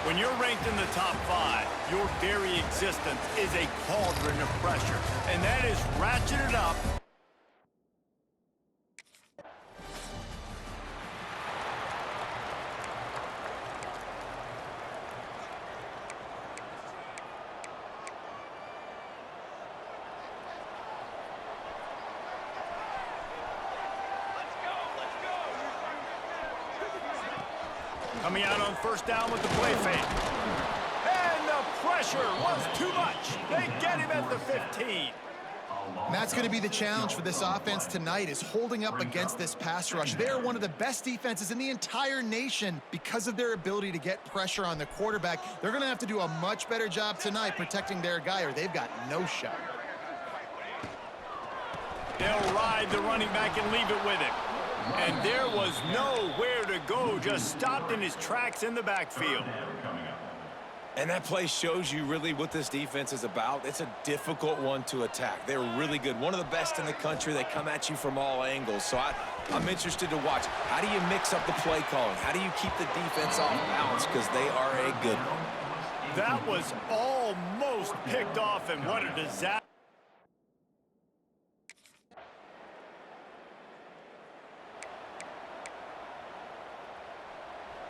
When you're ranked in the top 5, your very existence is a cauldron of pressure, and that is ratcheted up. Coming out on first down with the play fake. And the pressure was too much. They get him at the 15. And that's going to be the challenge for this offense tonight, is holding up against this pass rush. They're one of the best defenses in the entire nation because of their ability to get pressure on the quarterback. They're going to have to do a much better job tonight protecting their guy, or they've got no shot. They'll ride the running back and leave it with him. And there was nowhere to go, just stopped in his tracks in the backfield. And that play shows you really what this defense is about. It's a difficult one to attack. They're really good. One of the best in the country. They come at you from all angles. So I'm interested to watch. How do you mix up the play calling? How do you keep the defense off balance? Because they are a good one. That was almost picked off, and what a disaster.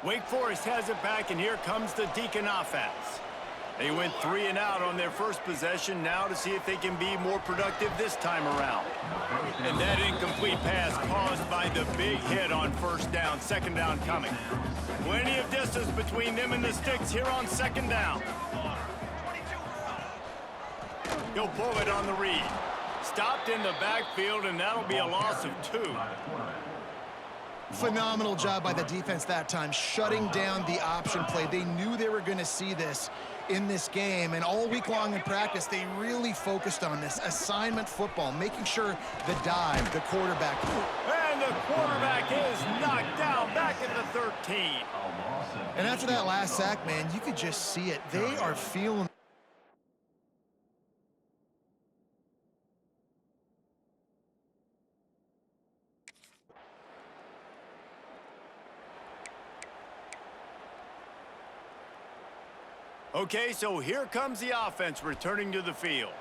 Wake Forest has it back, and here comes the Deacon offense. They went 3 and out on their first possession, now to see if they can be more productive this time around. And that incomplete pass caused by the big hit on first down, second down coming. Plenty of distance between them and the sticks here on second down. He'll pull it on the read. Stopped in the backfield, and that'll be a loss of 2. Phenomenal job by the defense that time, shutting down the option play. They knew they were going to see this in this game, and all week long in practice, they really focused on this assignment football, making sure the dive, the quarterback. And the quarterback is knocked down back at the 13. And after that last sack, man, you could just see it. They are feeling. Okay, so here comes the offense returning to the field.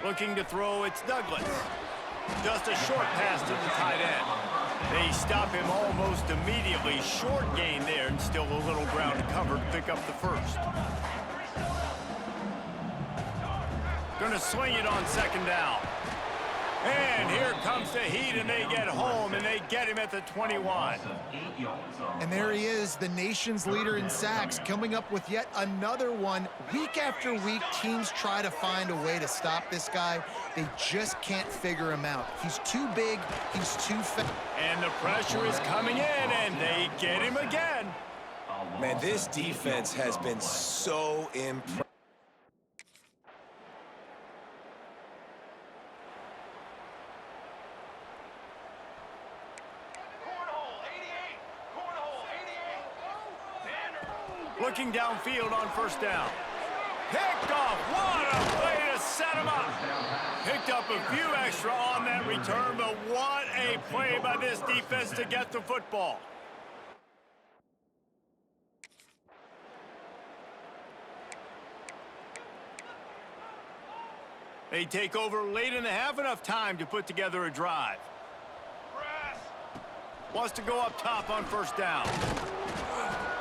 Looking to throw, it's Douglas. Just a short pass to the tight end. They stop him almost immediately. Short gain there, and still a little ground to cover to pick up the first. Gonna swing it on second down. And here comes the heat, and they get home, and they get him at the 21. And there he is, the nation's leader in sacks, coming up with yet another one. Week after week, teams try to find a way to stop this guy. They just can't figure him out. He's too big, he's too fast. And the pressure is coming in, and they get him again. Man, this defense has been so impressive. Looking downfield on first down. Picked off. What a play to set him up. Picked up a few extra on that return, but what a play by this defense to get the football. They take over late in the half, enough time to put together a drive. Wants to go up top on first down.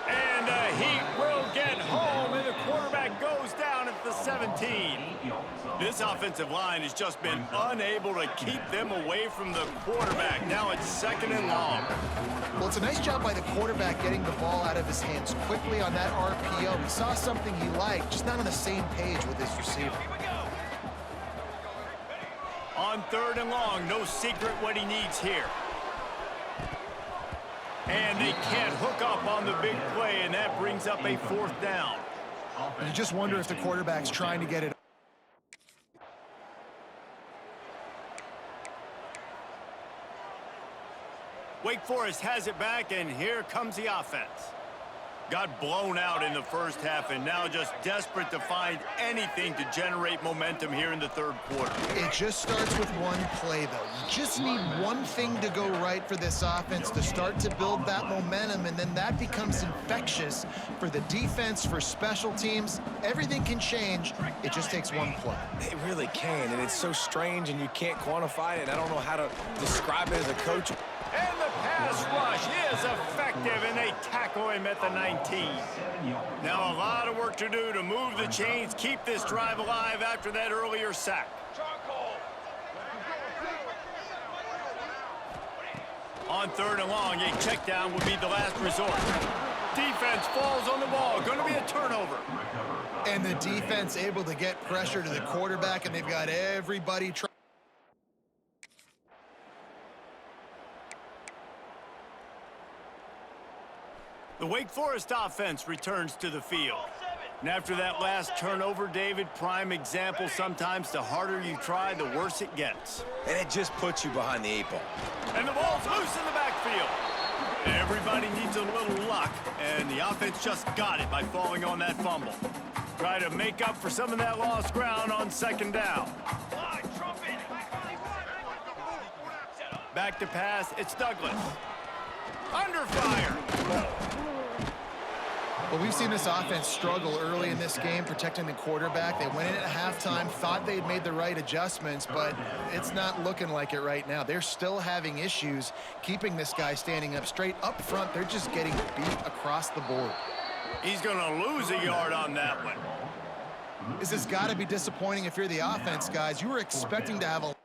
And the Heat will get home, and the quarterback goes down at the 17. This offensive line has just been unable to keep them away from the quarterback. Now it's second and long. Well, it's a nice job by the quarterback getting the ball out of his hands quickly on that RPO. He saw something he liked, just not on the same page with his receiver. On third and long, no secret what he needs here. And they can't hook up on the big play, and that brings up a fourth down. You just wonder if the quarterback's trying to get it. Wake Forest has it back, and here comes the offense. Got blown out in the first half and now just desperate to find anything to generate momentum here in the third quarter. It just starts with one play, though. You just need one thing to go right for this offense to start to build that momentum, and then that becomes infectious for the defense, for special teams. Everything can change. It just takes one play. It really can, and it's so strange, and you can't quantify it, and I don't know how to describe it as a coach. And the pass rush is effective, and they tackle him at the 19. Now a lot of work to do to move the chains, keep this drive alive after that earlier sack. On third and long, a check down would be the last resort. Defense falls on the ball. Going to be a turnover. And the defense able to get pressure to the quarterback, and they've got everybody trying. The Wake Forest offense returns to the field. And after that last turnover, David, prime example, sometimes the harder you try, the worse it gets. And it just puts you behind the 8 ball. And the ball's loose in the backfield. Everybody needs a little luck, and the offense just got it by falling on that fumble. Try to make up for some of that lost ground on second down. Back to pass, it's Douglas. Under fire. Well, we've seen this offense struggle early in this game protecting the quarterback. They went in at halftime, thought they'd made the right adjustments, but it's not looking like it right now. They're still having issues keeping this guy standing up straight. Up front, they're just getting beat across the board. He's going to lose a yard on that one. This has got to be disappointing if you're the offense, guys. You were expecting to have a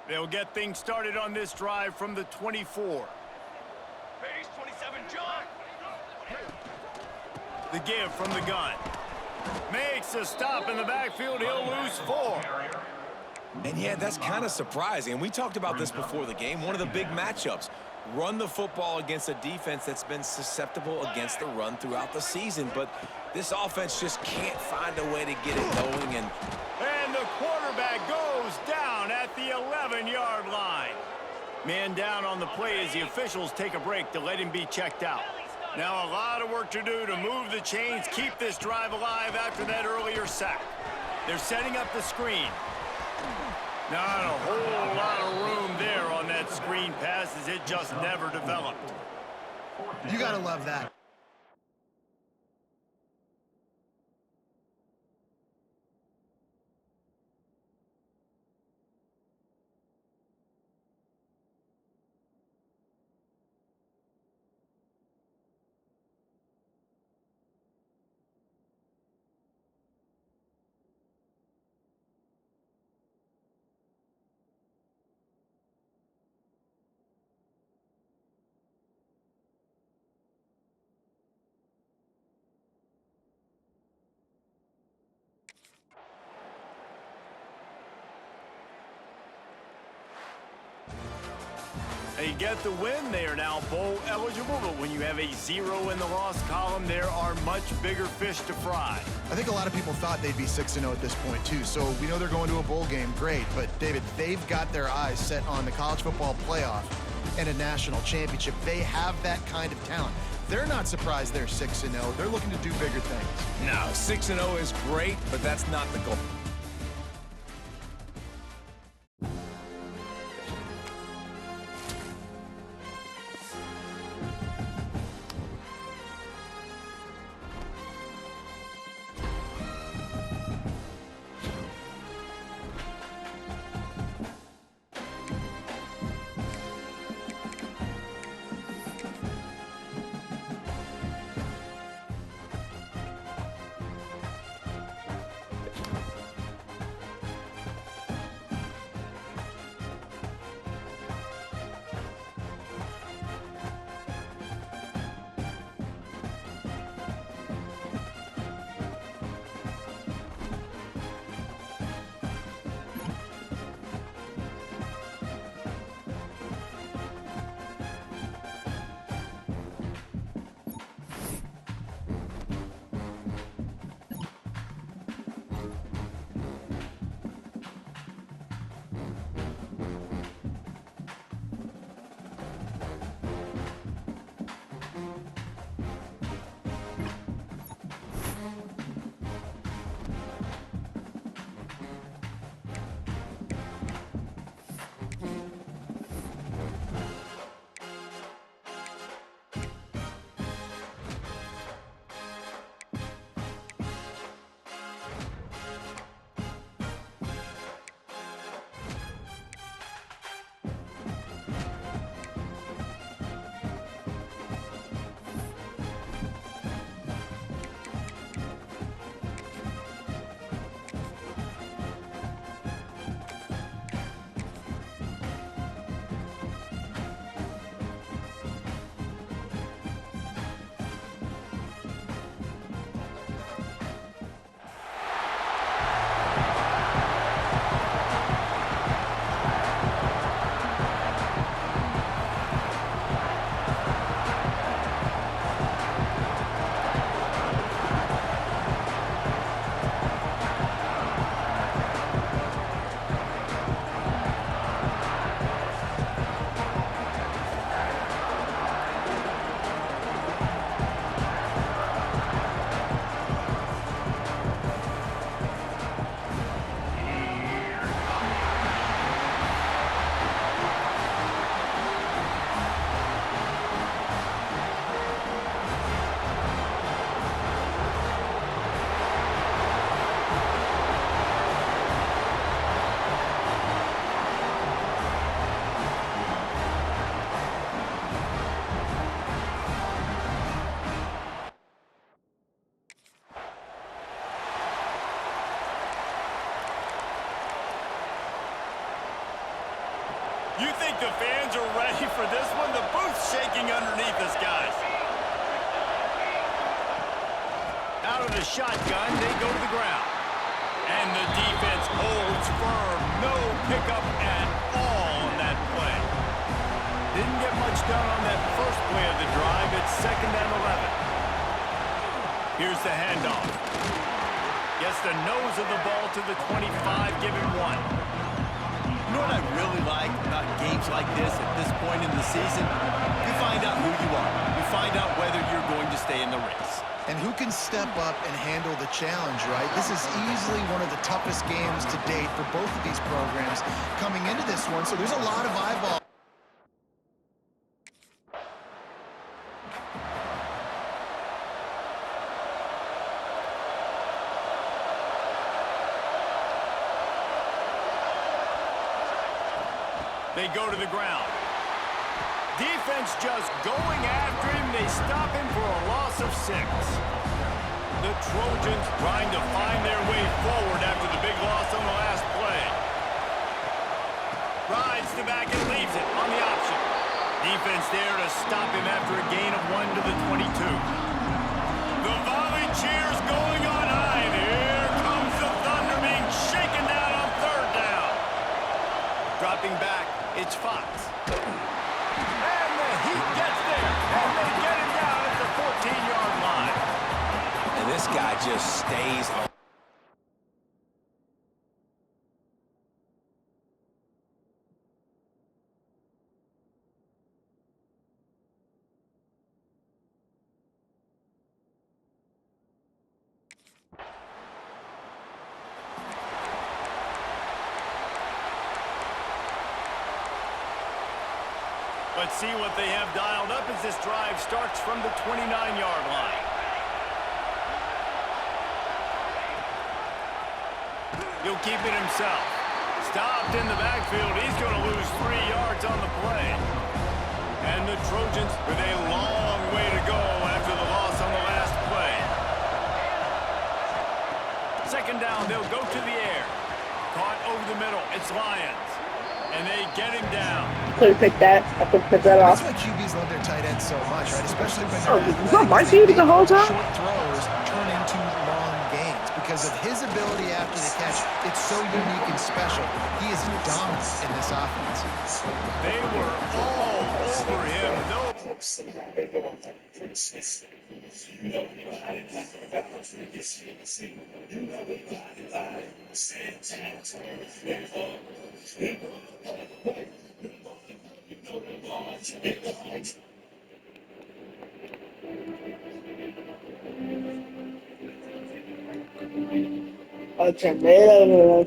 They'll get things started on this drive from the 24. Base 27, John. The give from the gun. Makes a stop in the backfield. He'll lose 4. And yeah, that's kind of surprising. We talked about this before the game. One of the big matchups. Run the football against a defense that's been susceptible against the run throughout the season. But this offense just can't find a way to get it going. And the quarterback goes down at the 11-yard line. Man down on the play as the officials take a break to let him be checked out. Now a lot of work to do to move the chains, keep this drive alive after that earlier sack. They're setting up the screen. Not a whole lot of room there on that screen pass as it just never developed. You got to love that. They get the win. They are now bowl eligible, but when you have a 0 in the loss column, there are much bigger fish to fry. I think a lot of people thought they'd be 6-0 at this point, too. So we know they're going to a bowl game. Great. But, David, they've got their eyes set on the college football playoff and a national championship. They have that kind of talent. They're not surprised they're 6-0. They're looking to do bigger things. No, 6-0 is great, but that's not the goal. You think the fans are ready for this one? The booth's shaking underneath us, guys. Out of the shotgun, they go to the ground. And the defense holds firm. No pickup at all on that play. Didn't get much done on that first play of the drive. It's 2nd and 11. Here's the handoff. Gets the nose of the ball to the 25, give him 1. You know what I really like about games like this at this point in the season? You find out who you are. You find out whether you're going to stay in the race. And who can step up and handle the challenge, right? This is easily one of the toughest games to date for both of these programs coming into this one, so there's a lot of eyeballs. They go to the ground. Defense just going after him. They stop him for a loss of 6. The Trojans trying to find their way forward after the big loss on the last play. Rides the back and leaves it on the option. Defense there to stop him after a gain of 1 to the 22. The volley cheers going on high. And here comes the Thunder being shaken down on 3rd down. Dropping back, it's Fox. And the Heat gets there. And they get him down at the 14-yard line. And this guy just stays on. Let's see what they have dialed up as this drive starts from the 29-yard line. He'll keep it himself. Stopped in the backfield. He's going to lose 3 yards on the play. And the Trojans with a long way to go after the loss on the last play. 2nd down, they'll go to the air. Caught over the middle. It's Lions. And they get him down. Could have picked that. I could have picked that off. That's why QBs love their tight ends so much, right? Especially when Oh, they're is that my QB the whole time? short throws turn into long gains because of his ability after the catch. It's so unique and special. He is dominant in this offense. They were all over him. No. A tomato.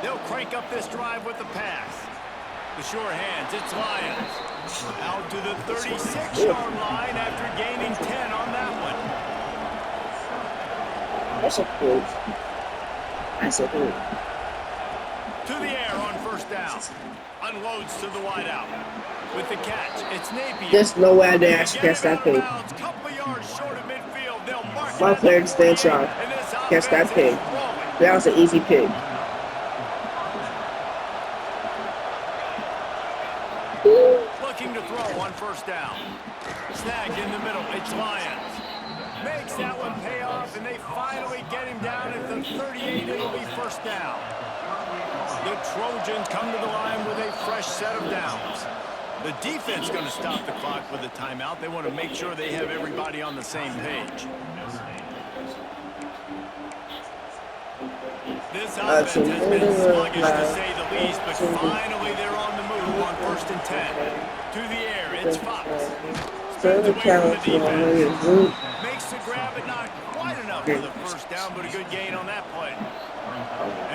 They'll crank up this drive with the pass. The sure hands, it's Lions. Out to the 36-yard line after gaining 10 on that one. That's a cool. That's a cool. To the air on 1st down. Unloads to the wideout. With the catch, it's Napier. There's no way they actually catch that pig. Couple of yards short of midfield. They'll mark My it player at the stand 48, sharp. and this Catch that offense pig. is rolling. That was an easy pig. Looking to throw on 1st down. Snagged in the middle. It's Lions. Makes that one pay off, and they finally get him down at the 38. It'll be 1st down. The Trojans come to the line with a fresh set of downs. The defense going to stop the clock with a timeout. They want to make sure they have everybody on the same page. This offense has been sluggish to say the least, but finally they're on the move on 1st and 10. To the air, it's Fox. Spreads away from the defense. Makes the grab, but not quite enough for the 1st down, but a good gain on that play.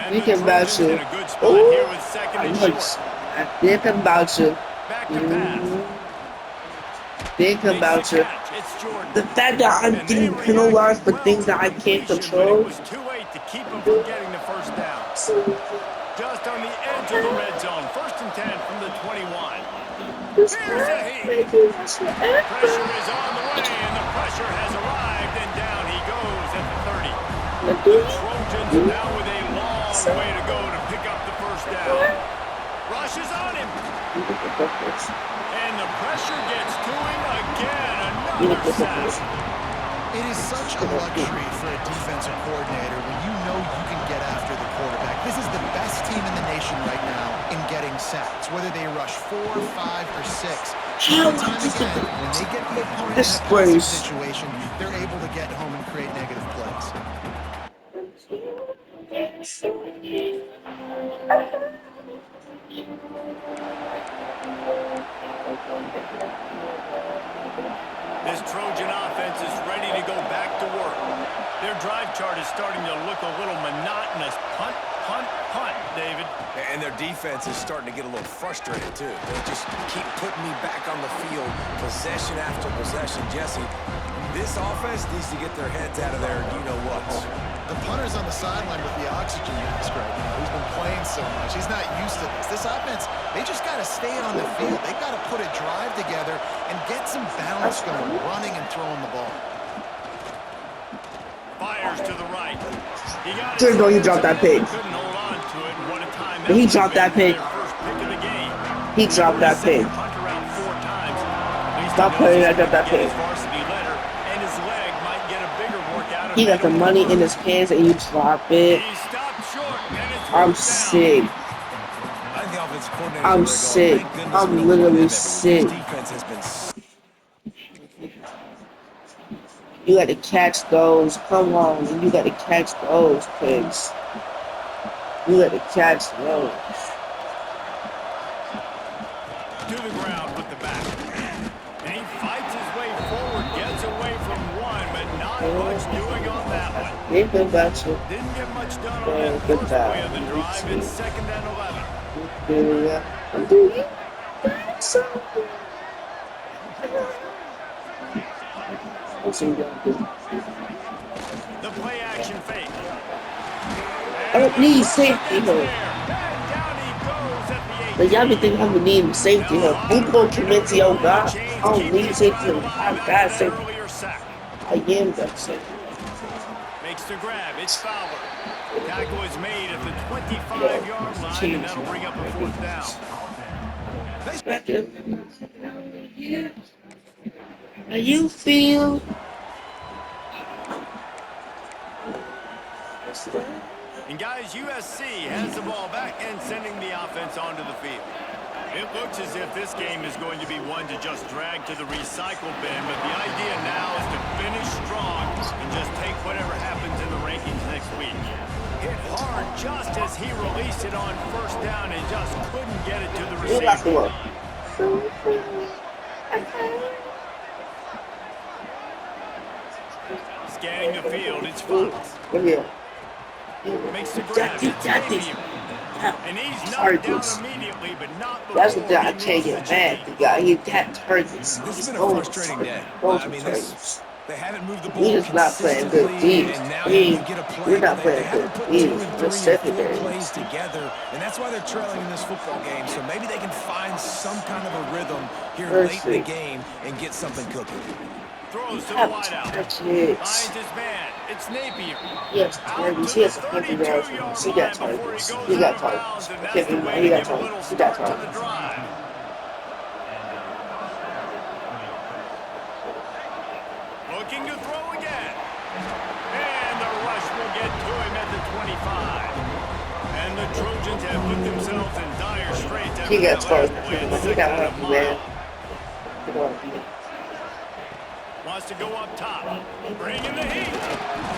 And We the can bounce Trojans in it. a good spot here with 2nd and short. I think about you. Back to pass. think Makes about the it. catch. It's Jordan. The fact that I'm And they getting reacted penalized for well things to that the I can't completion, but it control. was too late to keep them from getting the first down. Just on the edge of the red zone. 1st and 10 from the 21. Here's a heat. Pressure is on the way, and the pressure has arrived, and down he goes at the 30. The Trojans now with a long way to go to pick up the first down. Rush is on him. And the pressure gets to him again. Another sack. It is such a luxury for a defensive coordinator when you know you can get after the quarterback. This is the best team in the nation right now in getting sacks, whether they rush 4, 5, or 6. Time and time again, when they get the opponent in a passing situation, they're able to get home and create negative plays. This Trojan offense is ready to go back to work. Their drive chart is starting to look a little monotonous. Punt, punt, punt, David. And their defense is starting to get a little frustrated, too. They just keep putting me back on the field, possession after possession. Jesse, this offense needs to get their heads out of there, you-know-what. The punter's on the sideline with the oxygen mask right now. He's been playing so much. He's not used to this. This offense, they just got to stay on the field. They've got to put a drive together and get some balance going, running and throwing the ball. Fires to the right. He got There you go, he dropped that pig. Couldn't hold on to it. What a time He that dropped that would've been pig. for their first pick of the game. He dropped that pig. Punter out 4 times. At least Stop he knows playing he's like that gonna get pig. his varsity letter, and his leg might get a bigger workout. He got the money in his pants and you drop it. He stopped short, and it's I'm first down. sick. I think the offensive coordinator I'm is sick. going, thank goodness I'm we don't play literally them every week. sick. This defense has been You got to catch those. Come on, you got to catch those pigs. You got to catch those. To the ground with the back. And he fights his way forward, gets away from one, but not much doing on that one. Think about you. Didn't get much done on Yeah, that good first job. play of the drive. It's 2nd and 11. Yeah. I'm doing it. So. What's he gonna do? The play action fake. I don't need safety help. But y'all be thinking I'm gonna need safety help. I'm gonna commit to your God. I don't need safety help. I got safety. I am that safety. Makes the grab. It's Fowler. Tackle is made at the 25-yard line, and that'll bring up a 4th down. How you feel? And guys, USC has the ball back and sending the offense onto the field. It looks as if this game is going to be one to just drag to the recycle bin, but the idea now is to finish strong and just take whatever happens in the rankings next week. Hit hard just as he released it on 1st down and just couldn't get it to the receiver. Scanning the field, it's Fox. Makes the grab. It's Xavier. And he's knocked down immediately, but not before. That's what I can't get mad. The guy, he got turkeys. This has been a frustrating day. I mean, they haven't moved the ball He is not playing good consistently, defense. and now you get a play. We're not They playing haven't good put 2 and defense. 3 and 4 Secondary. plays together, and that's why they're trailing in this football game. So maybe they can find some kind of a rhythm here late in the game and get something cooking. Throws to the wideout. Finds his man. It's Napier. Yes, he has a 50 yards. He got targets. He got targets. He got targets. He got targets. Looking to throw again. And the rush will get to him at the 25. And the Trojans have put themselves in dire straits after He got that last targets. play in the He second got and a lucky, mile. man. He got lucky. Wants to go up top. Bringing the heat.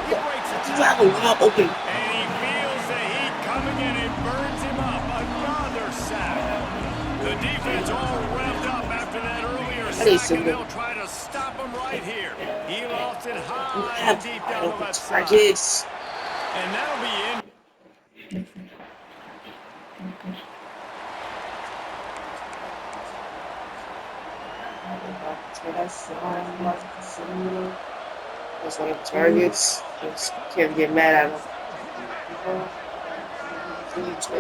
He breaks it. You have a wide open. And he feels the heat coming in and burns him up. Another sack. The defense all revved up after that earlier sack, and they'll try to stop him right here. He lost it high and deep down the left side. Targets. And that'll be in. That's one of the targets. Just can't get mad at him.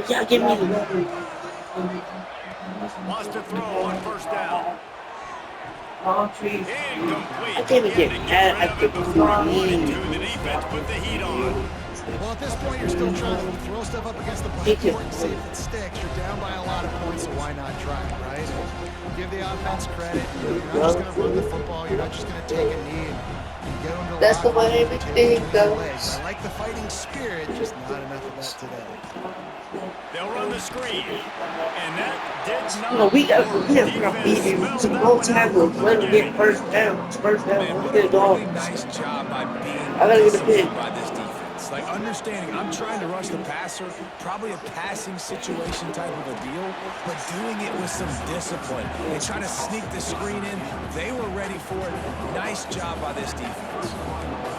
Yeah, give me the Wants to throw on first down. I Incomplete. can't even Again, get to mad get rid at of the it before he wanted to. QB. The defense put the heat on. Well, at this point, you're still trying to throw stuff up against the blackboard and see if it sticks. You're down by a lot of points, so why not try, right? Give the offense credit. You're not just going to run the football. You're not just going to take a knee and get them to That's the lock way in and everything take between the legs. goes. I like the fighting spirit, just not enough of that today. They'll run the screen. And that did You know, not we work. have to beat him Defense to smelled that go one out tackle. from the Let him get beginning. first down. First down. Man, Let's what get a it really going. nice job by being I gotta get a disciplined pick. by this defense. Like, understanding I'm trying to rush the passer, probably a passing situation type of a deal, but doing it with some discipline. They try to sneak the screen in. They were ready for it. Nice job by this defense.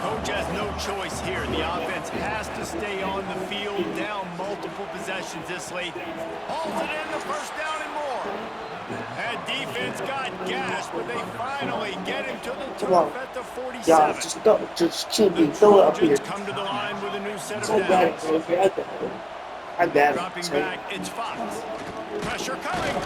Coach has no choice here. The offense has to stay on the field, down multiple possessions this late. Hauls it in, the first down and more. That defense got gashed, but they finally get him to the Come on. turf at the Y'all, 47. just QB. The Throw it up here. Trojans come to the line with a new set of I got it, downs. baby. I got it. I got Dropping it. back, it's Fox. Pressure coming.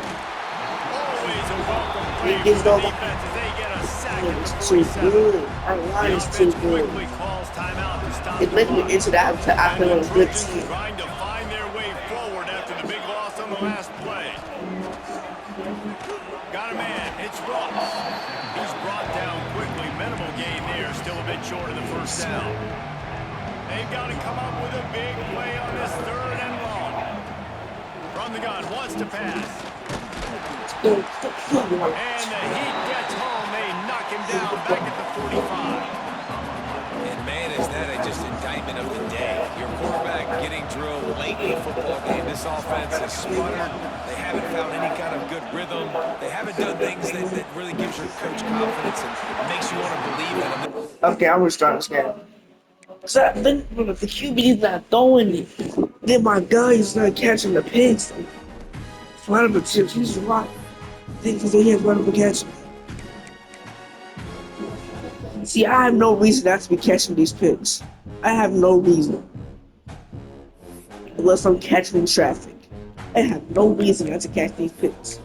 Always a welcome He play gets for the over. defense as they get a sack at the It's too 47. good. Our The line is too offense good. quickly calls timeout to stop It the led me clock. into that to And after the a good Trojans team. trying to find their way forward after the big loss on the last play. Got a man. It's Ross. He's brought down quickly. Minimal gain there. Still a bit short of the first down. They've got to come up with a big play on this third and long. From the gun. Wants to pass. And the heat gets home. They knock him down back at the 45. And man, is that just indictment of the day. Your quarterback getting drilled late in the football game. This offense has sputtered. They haven't found any kind of good rhythm. They haven't done things that really gives your coach confidence and makes you want to believe in them. Okay, I'm gonna start this game. So then if the QB's not throwing it, then my guy is not catching the picks. One of the tips, he's right. Because he has one of the catch. See, I have no reason not to be catching these picks. I have no reason. Unless I'm catching in traffic. I have no reason not to catch these picks.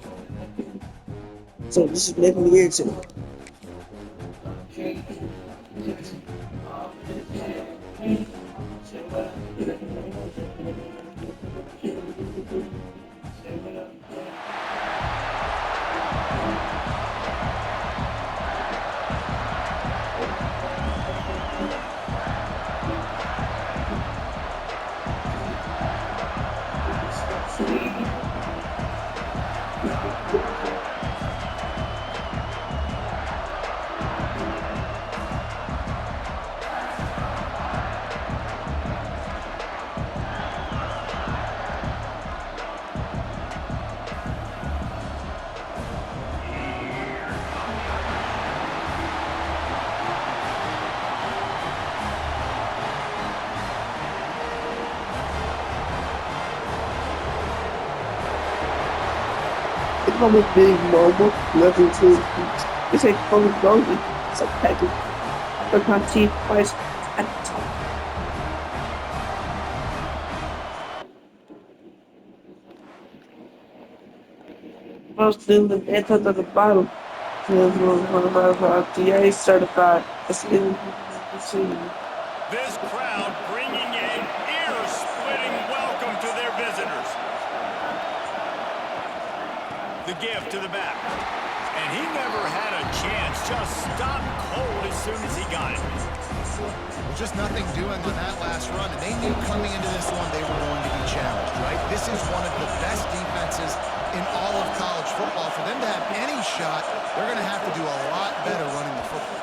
So this is making me irritated. It's almost big mobile, nothing to it's a fully loaded. It's a package. But my teeth twice at the top. Most in the entrance at the bottom. One of my DA certified. It's in the scene. This crowd bringing an ear-splitting welcome to their visitors. The give to the back. And he never had a chance. Just stopped cold as soon as he got it. Well, just nothing doing on that last run, and they knew coming into this one they were going to be challenged, right? This is one of the best defenses in all of college football. For them to have any shot, they're going to have to do a lot better running the football.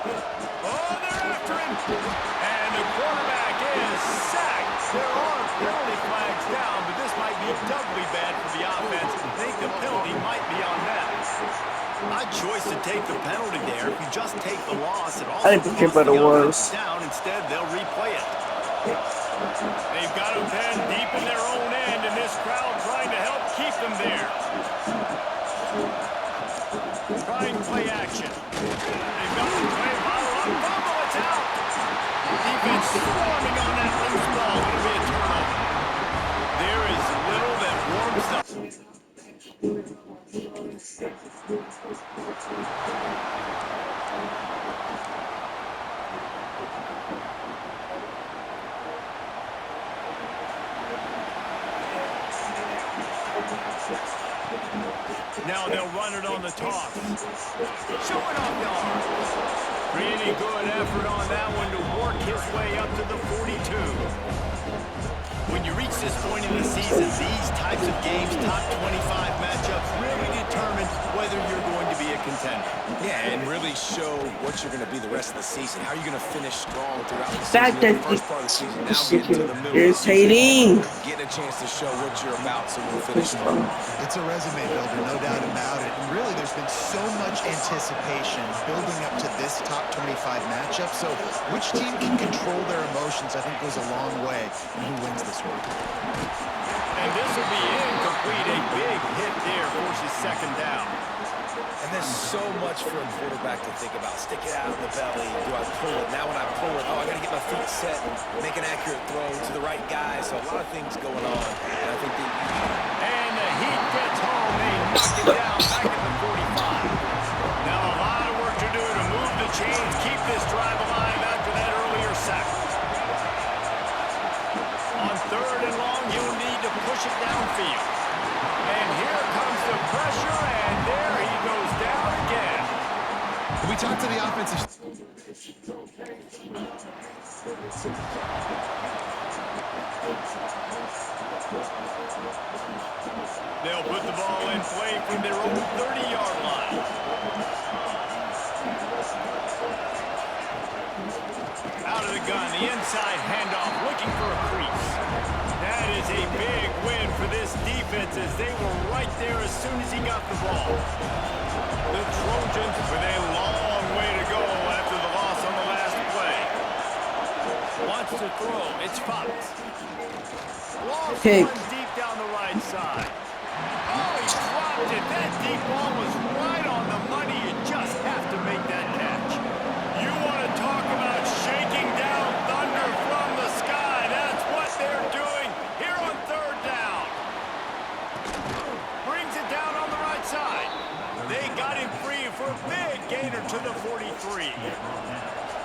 Oh, they're after him. And the quarterback is sacked. There are penalty flags down, but this might be doubly bad for the offense. I think the penalty might be on them. Odd choice to take the penalty there. If you just take the loss, it also I didn't care costs about the the offense words. down. Instead, they'll replay it. They've got them pinned deep in their own end, and this crowd trying to help keep them there. Trying play action. They've got the play ball up. Fumble, it's out. Defense swarming on that loose ball. It'll be a turnover. There is little that warms up. Now they'll run it on the toss. Showing off the arm. Pretty good effort on that one to work his way up to the 42. When you reach this point in the season, these types of games, top 25 matchups, really determine whether you're going to be a contender. Yeah, and really show what you're going to be the rest of the season. How are you going to finish strong throughout the Fact season? that The first part of the season, now getting to the middle of the irritating. season, getting a chance to show what you're about so we'll finish strong. It's a resume builder, no doubt about it. And really, there's been so much anticipation building up to this top 25 matchup. So which team can control their emotions, I think, goes a long way in who wins this one. And this will be incomplete. A big hit there forces second down. And there's so much for a quarterback to think about. Stick it out in the belly. Do I pull it? Now when I pull it, oh, I got to get my feet set and make an accurate throw to the right guy. So a lot of things going on. And I think And the heat gets home. They knock it down back at the 45. Now a lot of work to do to move the chains, keep this drive alive after that earlier sack. On third and long, you'll need to push it downfield. And here comes the pressure, and there he goes down again. We talked to the offensive... They'll put the ball in play from their own 30-yard line. Out of the gun, the inside handoff, looking for a crease. That is a big win for this defense as they were right there as soon as he got the ball. The Trojans with a long way to go after the loss on the last play. Wants to throw, it's Fox. Lost one deep down the right side. Oh, he dropped it. That deep ball was right on the money. You just have to make that catch. You want to talk about shaking down thunder from the sky. That's what they're doing here on third down. Brings it down on the right side. They got him free for a big gainer to the 43.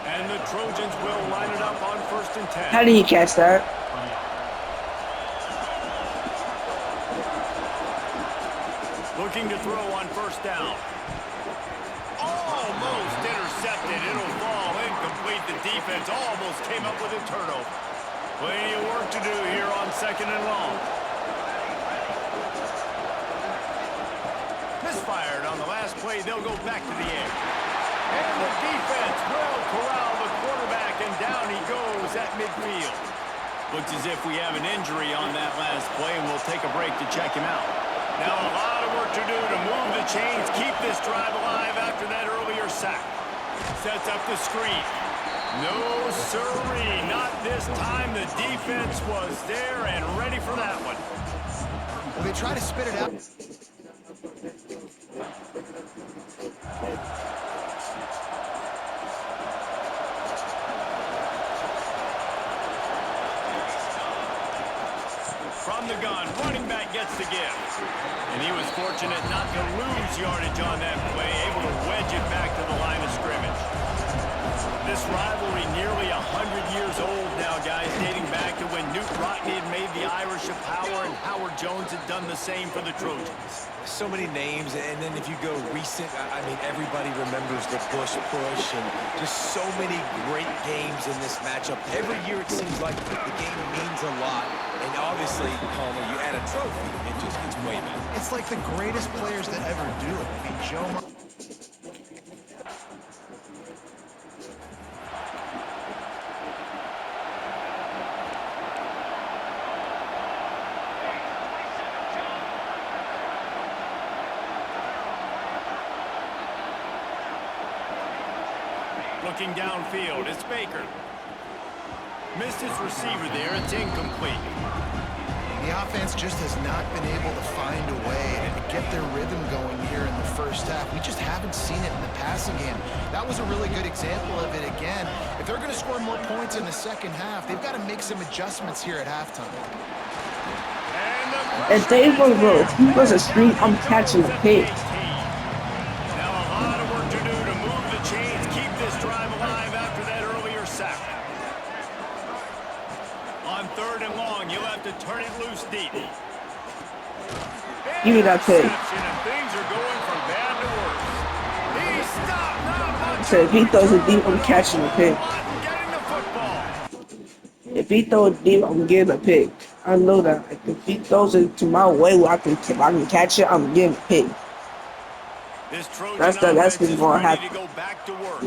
And the Trojans will line it up on 1st and 10. How did you catch that? Looking to throw on 1st down. Almost intercepted. It'll fall incomplete. The defense almost came up with a turnover. Plenty of work to do here on 2nd and long. Misfired on the last play. They'll go back to the air. And the defense will corral the quarterback, and down he goes at midfield. Looks as if we have an injury on that last play, and we'll take a break to check him out. Now a lot of work to do to move the chains, keep this drive alive after that earlier sack. Sets up the screen. No sirree, not this time. The defense was there and ready for that one. Well, they try to spit it out. From the gun, running back gets the gift. And he was fortunate not to lose yardage on that play, able to wedge it back to the line of scrimmage. This rivalry nearly 100 years old now, guys, dating back to when Newt Rockne had made the Irish a power and Howard Jones had done the same for the Trojans. so many names, and then if you go recent, I mean, everybody remembers the Bush push, and just so many great games in this matchup. Every year it seems like the game means a lot, and obviously, Palmer, you add a trophy, it just gets way better. It's like the greatest players that ever do it. I mean, Joe... Looking downfield, it's Baker. Missed his receiver there, it's incomplete. The offense just has not been able to find a way to get their rhythm going here in the first half. We just haven't seen it in the passing game. That was a really good example of it again. If they're going to score more points in the second half, they've got to make some adjustments here at halftime. If they were if he was a screen, I'm catching the pick. Now a lot of work to do to move the chains, keep this drive alive after that earlier sack. On 3rd and long, you'll have to turn it loose deep. Give me that pick. And things are going from bad to worse. He stopped, not much. So if he throws it deep, I'm catching the pick. Getting the football. If he throws it deep, I'm getting a pick. I know that. Like, if he throws it to my way where I can catch it, I'm getting a pick. This Trojan That's offense what's is gonna ready happen. to go back to work.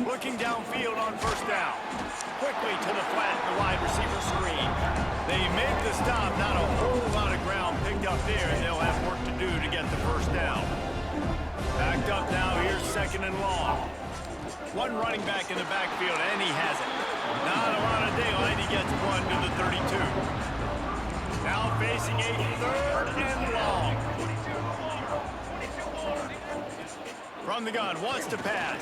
Looking downfield on 1st down. Quickly to the flat, the wide receiver screen. They make the stop, not a whole lot of ground picked up there, and they'll have work to do to get the 1st down. Backed up now, here's 2nd and long. One running back in the backfield, and he has it. Not a lot of daylight, he gets one to the 32. Now facing a 3rd and long. From the gun, wants to pass.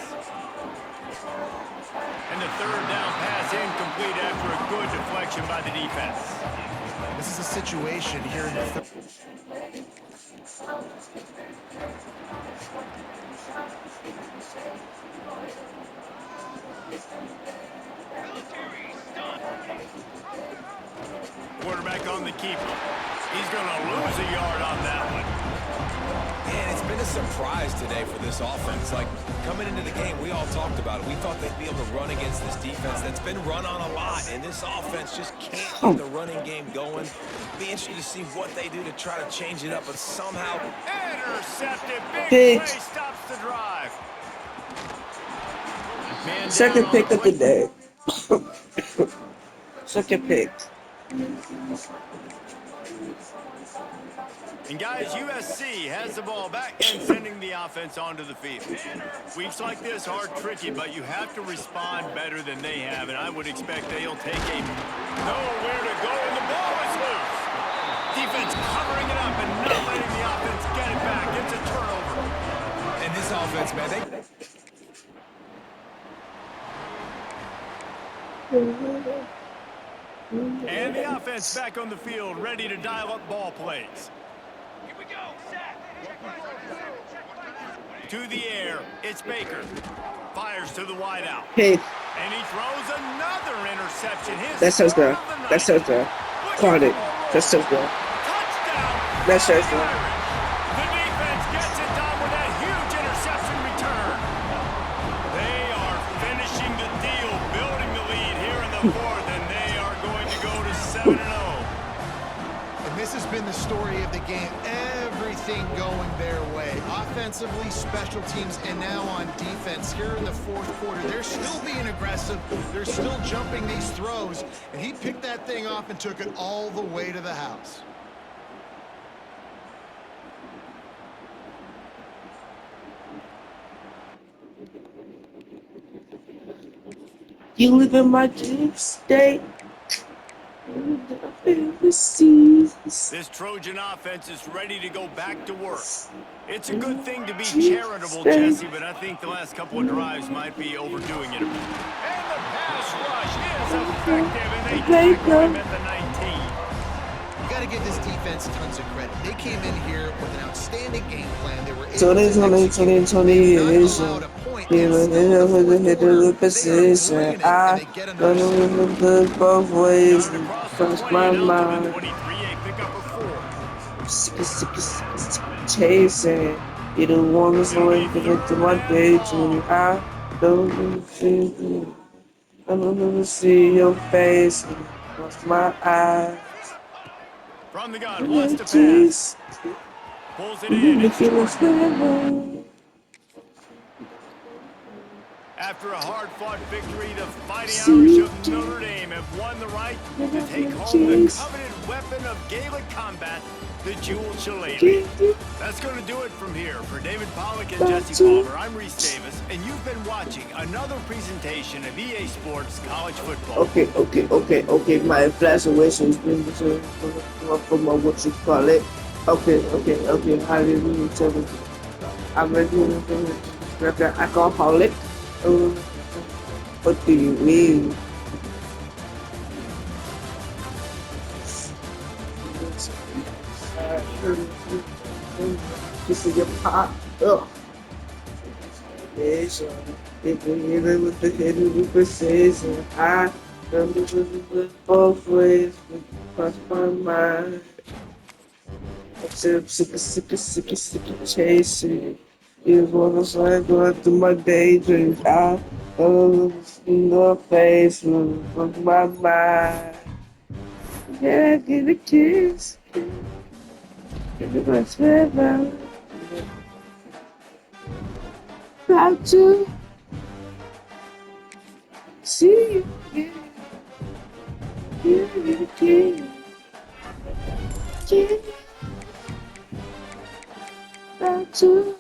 And the 3rd down pass incomplete after a good deflection by the defense. This is a situation here in the Quarterback on the keeper. He's going to lose a yard on that one. Man, it's been a surprise today for this offense. Like, coming into the game, we all talked about it. We thought they'd be able to run against this defense that's been run on a lot, and this offense just can't get the running game going. Be interesting to see what they do to try to change it up, but somehow... Intercepted. Big play stops the drive. Man 2nd pick of the day. 2nd pick. And guys, USC has the ball back and sending the offense onto the field. Weeks like this are tricky, but you have to respond better than they have, and I would expect they'll take a nowhere to go, and the ball is loose. Defense covering it up and not letting the offense get it back. It's a turnover. And this offense, man, And the offense back on the field, ready to dial up ball plays. To the air, it's Baker. Fires to the wideout. Pick. And he throws another interception. That's us there. That's us there. Caught it. That's us there. Touchdown. That's us there. The defense gets it done with that huge interception return. They are finishing the deal, building the lead here in the 4th, and they are going to go to 7-0. And this has been the story of the game. Everything going their way. Offensively, special teams, and now on defense. Here in the 4th quarter, they're still being aggressive. They're still jumping these throws. And he picked that thing off and took it all the way to the house. You live in my dream state. This Trojan offense is ready to go back to work. It's a good thing to be charitable, Jesse, but I think the last couple of drives might be overdoing it. And the pass rush is effective, and they tackle him at the 19. You got to give this defense tons of credit. They came in here with an outstanding game plan. They were able Tony to is allowed a point. hit the position. I don't know the both ways. Cross my mind. Chasing. You the one who's going to get to my daydream. I don't see your face. Cross my eyes. From the gun, wants to pass. Pulls it in. After a hard-fought victory, the Fighting Irish of Notre Dame have won the right to take home the coveted weapon of Gaelic combat, the Jewel Shillelagh. That's going to do it from here. For David Pollock and Jesse Palmer, I'm Reese Davis, and you've been watching another presentation of EA Sports College Football. Okay. My flashaway has been from my what you call it. Okay. Hallelujah. Tell me. I'm ready to grab alcoholic. What do you mean? This is your pot. Ugh. If you hit it with the hidden with precision, I don't do it both ways. Cross my mind. I'm sick, chasing. You wanna slide going through my daydreams. I don't in the face of my mind. Yeah, I get a kiss. Give it my spell now. About to see you again. Yeah, get a kiss. Yeah. About to.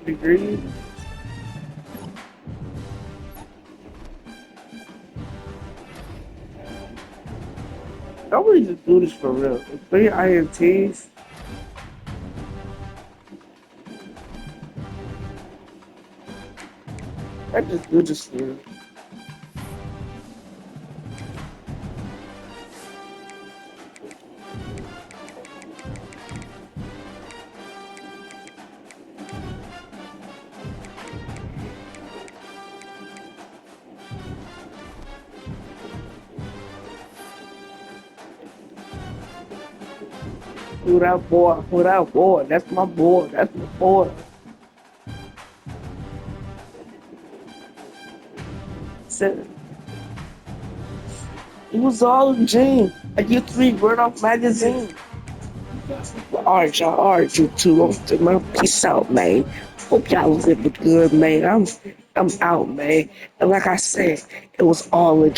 Degree. I really just do this for real. 3 INTs. I just do this for real. Who that boy? That's my boy. That's my boy. Said it was all a dream. I get 3 Bird Off magazine. Alright, you two. Peace out, man. Hope y'all living good, man. I'm out, man. And like I said, it was all a dream.